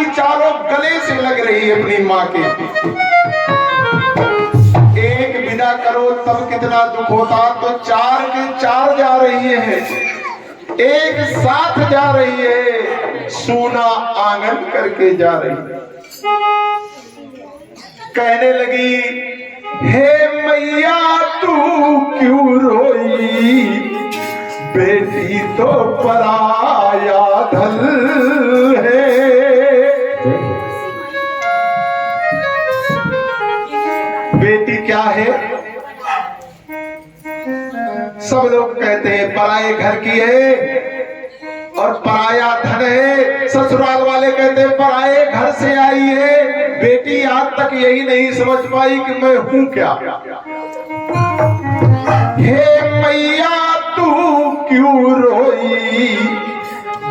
की चारों गले से लग रही है अपनी माँ के। एक विदा करो तब कितना दुख होता, तो चार के चार जा रही है, एक साथ जा रही है, सूना आंगन करके जा रही है। कहने लगी, हे मैया तू क्यों रोई, बेटी तो पराया धन है। बेटी क्या है? सब लोग कहते हैं पराये घर की है और पराया धन है। ससुराल वाले कहते हैं पराये घर से आई है। बेटी आज तक यही नहीं समझ पाई कि मैं हूं क्या। हे मैया तू क्यों रोई,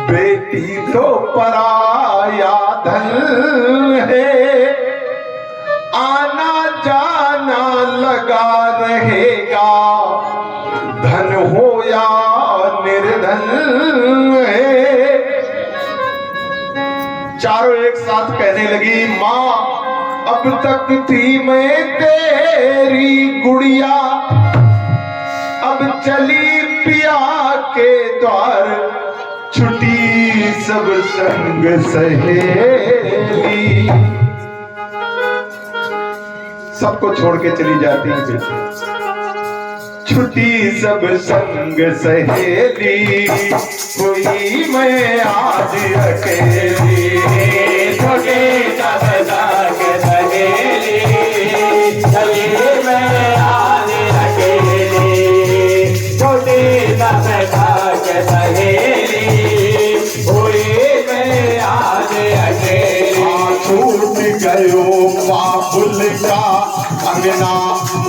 बेटी तो पराया धन है। आना जाना लगा रहेगा, धन हो या निर्धन है। चारों एक साथ कहने लगी, माँ अब तक थी मैं तेरी गुड़िया, अब चली पिया के द्वार, छुटी सब संग सहेली। सबको छोड़ के चली जाती है बेटी। छुट्टी सब संग सहेली, कोई मैं आज अकेली। छोटे सब संग सहेली, चली मैं आज अकेली। छोटे सब संग सहेली, कोई मैं आज अकेली। छूट गयो बाबुल का अंगना,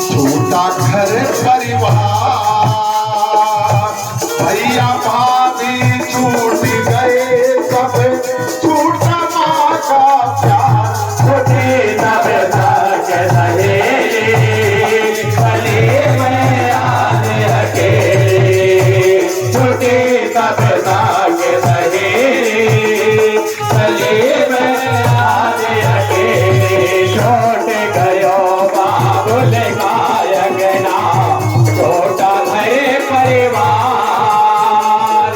छोटा घर परिवार, भैया भाभी छूट गए सब, छूटा माँ का प्यार। छोटे सब संग सहेली, चली मैं आज अकेली। छोटे सब संग सहेली, चली मैं आज अकेली। छोट गयो बाबुल का अंगना, छोटा घर परिवार,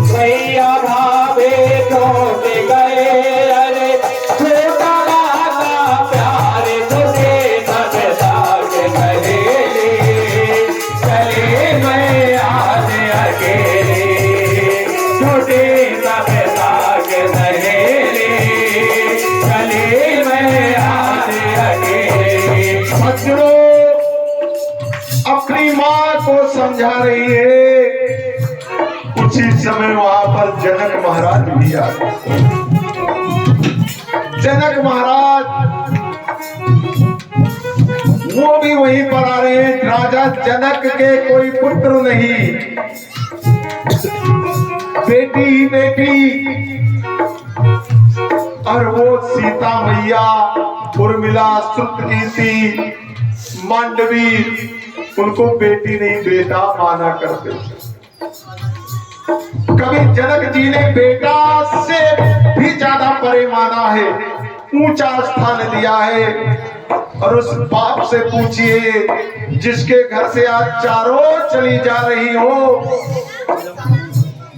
भैया भाभी छोट गए, अरे छोटा का प्यार। छोटे सब संग सहेली, चले मैं आज अकेली। छोटे सब संग सहेली, चले मैं आज अकेली। बच्चों अपनी माँ को समझा रही है। उसी समय वहां पर जनक महाराज भी आ गए। जनक महाराज वो भी वहीं पर आ रहे हैं। राजा जनक के कोई पुत्र नहीं, बेटी ही बेटी। और वो सीता मैया, उर्मिला, श्रुतकीर्ति, मांडवी, उनको बेटी नहीं बेटा माना करते। कभी जनक जी ने बेटा से भी ज्यादा परे माना है, ऊंचा स्थान दिया है। और उस बाप से पूछिए जिसके घर से आज चारों चली जा रही हो।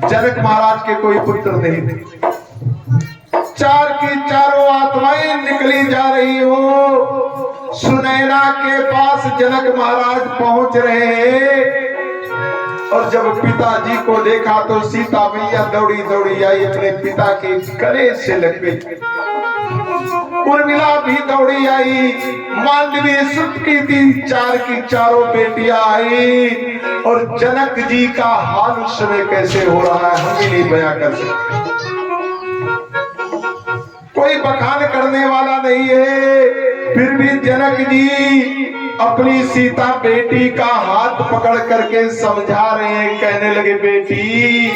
जनक महाराज के कोई पुत्र नहीं थे, चार की चारों आत्माएं निकली जा रही हो। सुनैना के पास जनक महाराज पहुंच रहे हैं। और जब पिताजी को देखा तो सीता मैया दौड़ी दौड़ी आई, अपने पिता के गले से लग गई। उर्मिला भी दौड़ी आई, मांडवी, श्रुतकीर्ति, चार की चारों बेटियां आई। और जनक जी का हाल उस समय कैसे हो रहा है हम भी नहीं बयां कर सकते। कोई बखान करने वाला नहीं है। फिर भी जनक जी अपनी सीता बेटी का हाथ पकड़ करके समझा रहे हैं। कहने लगे, बेटी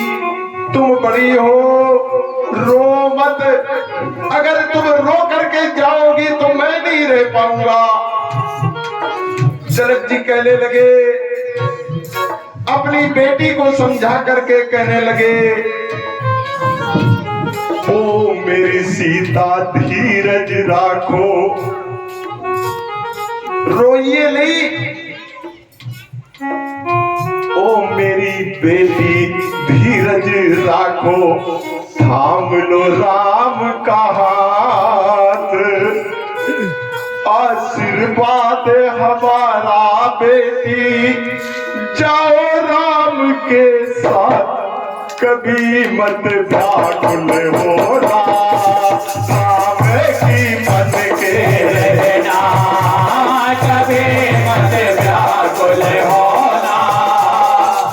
तुम बड़ी हो, रो मत। अगर तुम रो करके जाओगी तो मैं नहीं रह पाऊंगा। जनक जी कहने लगे, अपनी बेटी को समझा करके कहने लगे, ओ मेरी सीता धीरज राखो, रोइए नहीं। ओ मेरी बेटी धीरज राखो, थाम लो राम का हाथ, आशीर्वाद हमारा बेटी, जाओ राम के साथ, कभी मत व्याकुल होना, राम की मन के रहना, कभी मत व्याकुल होना,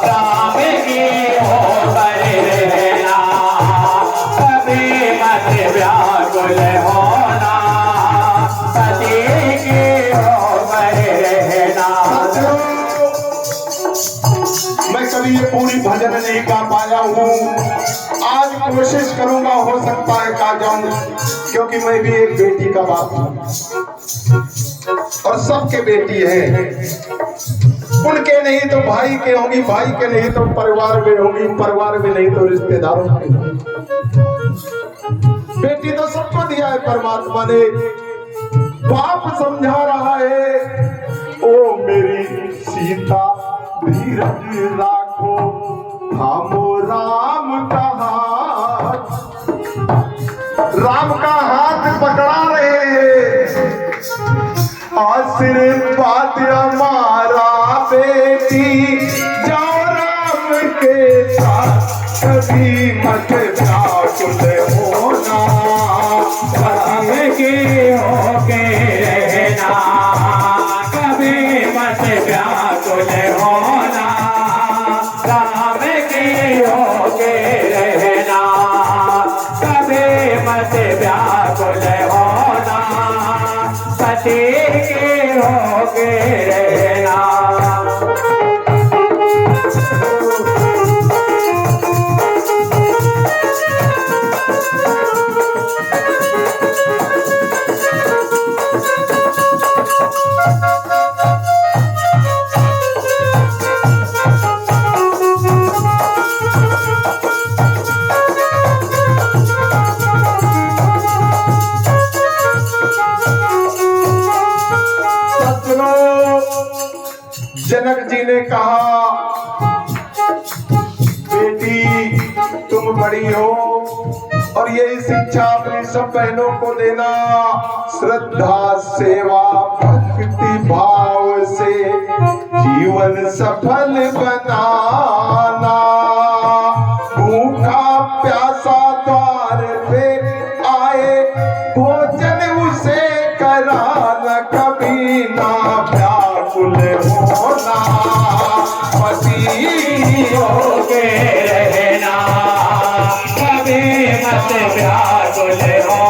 राम की होकर रहना, कभी मत व्याकुल होना, पति की होकर रहना। मैं कभी ये पूरी भजन नहीं गा पाया हूँ, आज कोशिश करूंगा, हो सकता है गा जाऊं, क्योंकि मैं भी एक बेटी का बाप हूँ और सबके बेटी है। उनके नहीं तो भाई के होंगी, भाई के नहीं तो परिवार में होंगी, परिवार में नहीं तो रिश्तेदारों के होंगी। बेटी तो सबको दिया है परमात्मा ने, बाप समझा रहा है, ओ मेरी सीता धीरज राखो, थामो राम का हाथ, राम का हाथ पकड़ा रहे हैं, आशीर्वाद हमारा बेटी, जाओ राम के साथ, कभी मत व्याकुल होना, राम के होके रहना, कभी मत व्याकुल होना, राम के होके रहना, कभी मत व्याकुल होना, पति के होके रहना। जनक जी ने कहा, बेटी तुम बड़ी हो और यही शिक्षा अपनी सब बहनों को देना, श्रद्धा सेवा भक्ति भाव से जीवन सफल बनाना, भूखा प्यासा द्वार पे आए, भोजन उसे कराना, कभी ना व्याकुल होना, पति होके रहना, कभी मत व्याकुल होना,